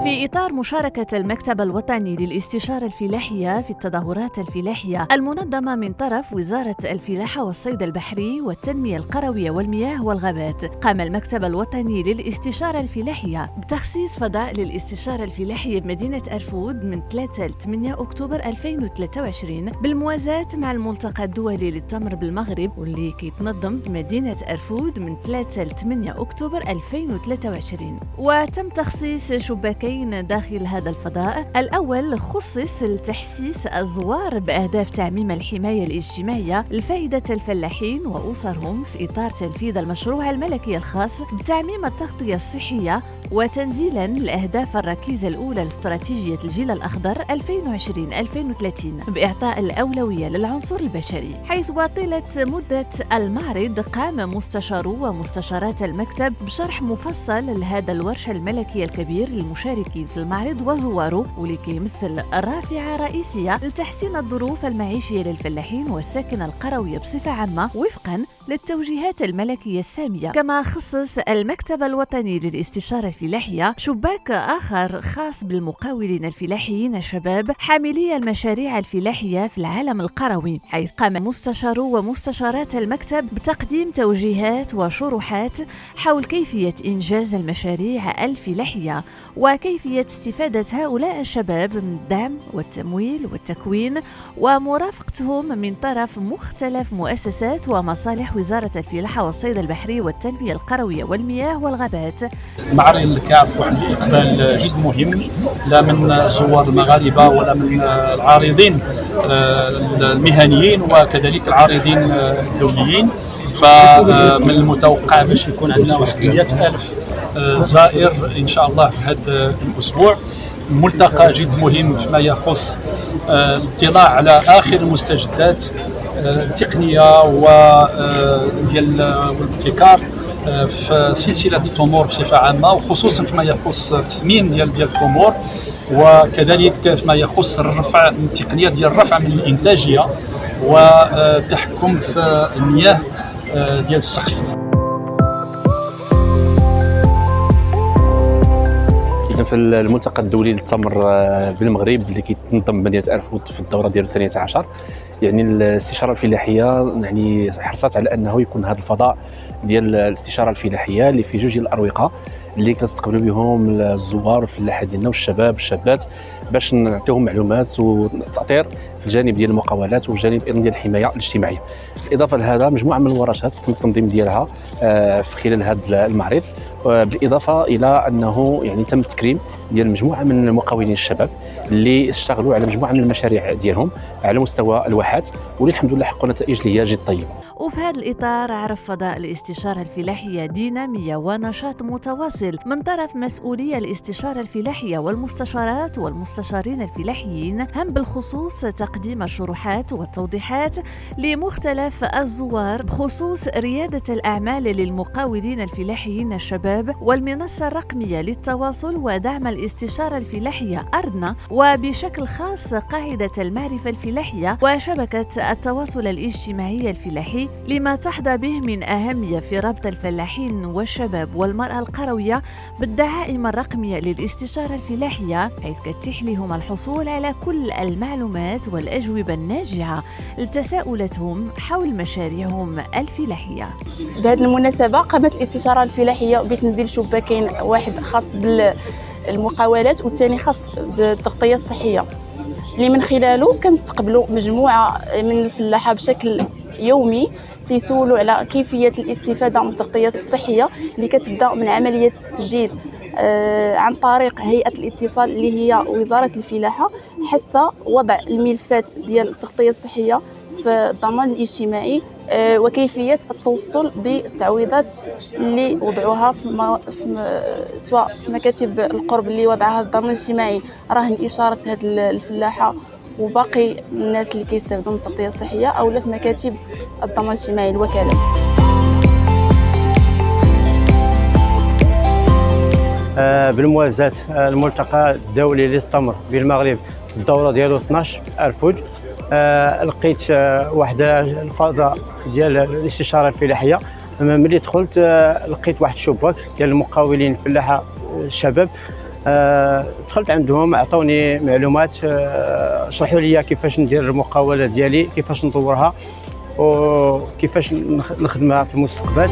في إطار مشاركة المكتب الوطني للاستشارة الفلاحية في التظاهرات الفلاحية المنظمة من طرف وزارة الفلاحة والصيد البحري والتنمية القروية والمياه والغابات، قام المكتب الوطني للاستشارة الفلاحية بتخصيص فضاء للاستشارة الفلاحية بمدينة أرفود من 3 ل 8 أكتوبر 2023 بالموازاة مع الملتقى الدولي للتمر بالمغرب، واللي كيتنظم بمدينة أرفود من 3 ل 8 أكتوبر 2023. وتم تخصيص شباكين داخل هذا الفضاء. الأول خصص لتحسيس الزوار بأهداف تعميم الحماية الاجتماعية لفائدة الفلاحين وأسرهم في إطار تنفيذ المشروع الملكي الخاص بتعميم التغطية الصحية وتنزيلاً الأهداف الركيزة الأولى لاستراتيجية الجيل الأخضر 2020-2030 بإعطاء الأولوية للعنصر البشري، حيث طيلة مدة المعرض قام مستشارو ومستشارات المكتب بشرح مفصل لهذا الورش الملكي الكبير للمشاركين في المعرض وزواره، واللي كيمثل رافعة رئيسية لتحسين الظروف المعيشية للفلاحين والساكنة القروية بصفة عامة وفقاً للتوجيهات الملكية السامية. كما خصص المكتب الوطني للاستشارة الفلاحية شباك آخر خاص بالمقاولين الفلاحيين الشباب حاملي المشاريع الفلاحية في العالم القروي، حيث قام مستشارو ومستشارات المكتب بتقديم توجيهات وشروحات حول كيفية إنجاز المشاريع الفلاحية وكيفية استفادة هؤلاء الشباب من الدعم والتمويل والتكوين ومرافقتهم من طرف مختلف مؤسسات ومصالح وزارة الفلاحة والصيد البحري والتنمية القروية والمياه والغابات. المعرض اللي كيعرف واحد الاقبال جد مهم، لا من زوار المغاربه ولا من العارضين المهنيين وكذلك العارضين الدوليين. فمن المتوقع باش يكون عندنا واحد 100,000 زائر ان شاء الله في هذا الاسبوع. ملتقى جد مهم فيما يخص الاطلاع على اخر المستجدات التقنيه وديال الابتكار في سلسله التمور بصفه عامه، وخصوصا فيما يخص التثمين ديال التمور، وكذلك فيما يخص الرفع من التقنيه ديال الرفع من الانتاجيه والتحكم في المياه ديال السقي. في الملتقى الدولي للتمر بالمغرب اللي كيتنظم بمدينه أرفود في الدوره ديالو 12، يعني الاستشاره الفلاحيه يعني حرصت على انه يكون هذا الفضاء ديال الاستشاره الفلاحيه اللي فيه جوج ديال الاروقه اللي كنستقبلوا بهم الزوار والفلاحه ديالنا والشباب باش نعطيهم معلومات وتاطير في الجانب ديال المقاولات والجانب ايضا ديال الحمايه الاجتماعيه. بالاضافه لهذا مجموعه من الورشات تم التنظيم ديالها في خلال هذا المعرض، بالاضافه الى انه يعني تم التكريم ديال مجموعه من المقاولين الشباب اللي اشتغلوا على مجموعه من المشاريع ديالهم على مستوى الواحات، واللي الحمد لله حققوا نتائج اللي هي جد طيبه. وفي هذا الإطار عرف فضاء الاستشارة الفلاحية دينامية ونشاط متواصل من طرف مسؤولي الاستشارة الفلاحية والمستشارات والمستشارين الفلاحيين، هم بالخصوص تقديم الشروحات والتوضيحات لمختلف الزوار بخصوص ريادة الأعمال للمقاولين الفلاحيين الشباب والمنصة الرقمية للتواصل ودعم الاستشارة الفلاحية أرضنا، وبشكل خاص قاعدة المعرفة الفلاحية وشبكة التواصل الاجتماعي الفلاحي، لما تحظى به من أهمية في ربط الفلاحين والشباب والمرأة القروية بالدعائم الرقمية للاستشارة الفلاحية، حيث كتتيح لهم الحصول على كل المعلومات والأجوبة الناجعة لتساؤلاتهم حول مشاريعهم الفلاحية. بهذه المناسبة قامت الاستشارة الفلاحية بتنزيل شباكين، واحد خاص بالمقاولات والثاني خاص بالتغطية الصحية، اللي من خلاله كنستقبلوا مجموعة من الفلاحة بشكل يومي تيسولوا على كيفية الاستفادة من التغطية الصحية اللي كتبدا من عملية التسجيل عن طريق هيئة الاتصال اللي هي وزارة الفلاحة، حتى وضع الملفات ديال التغطية الصحية في الضمان الاجتماعي وكيفية التوصل بالتعويضات اللي وضعوها سواء في مكاتب القرب اللي وضعها الضمان الاجتماعي رهن إشارة هذه الفلاحة وباقي الناس اللي كيستافدوا من التغطية الصحية، أو لا في مكاتب الضمان الاجتماعي الوكالة. بالموازاة الملتقى الدولي للتمر بالمغرب الدورة ديالو 12 أرفود، لقيت واحد الفضاء ديال الاستشارة الفلاحية. ملي دخلت لقيت واحد الشباك ديال المقاولين الفلاحة الشباب دخلت عندهم عطوني معلومات، شرحوا لي كيفاش ندير المقاولة ديالي، كيفاش نطورها وكيفاش نخدمها في المستقبل.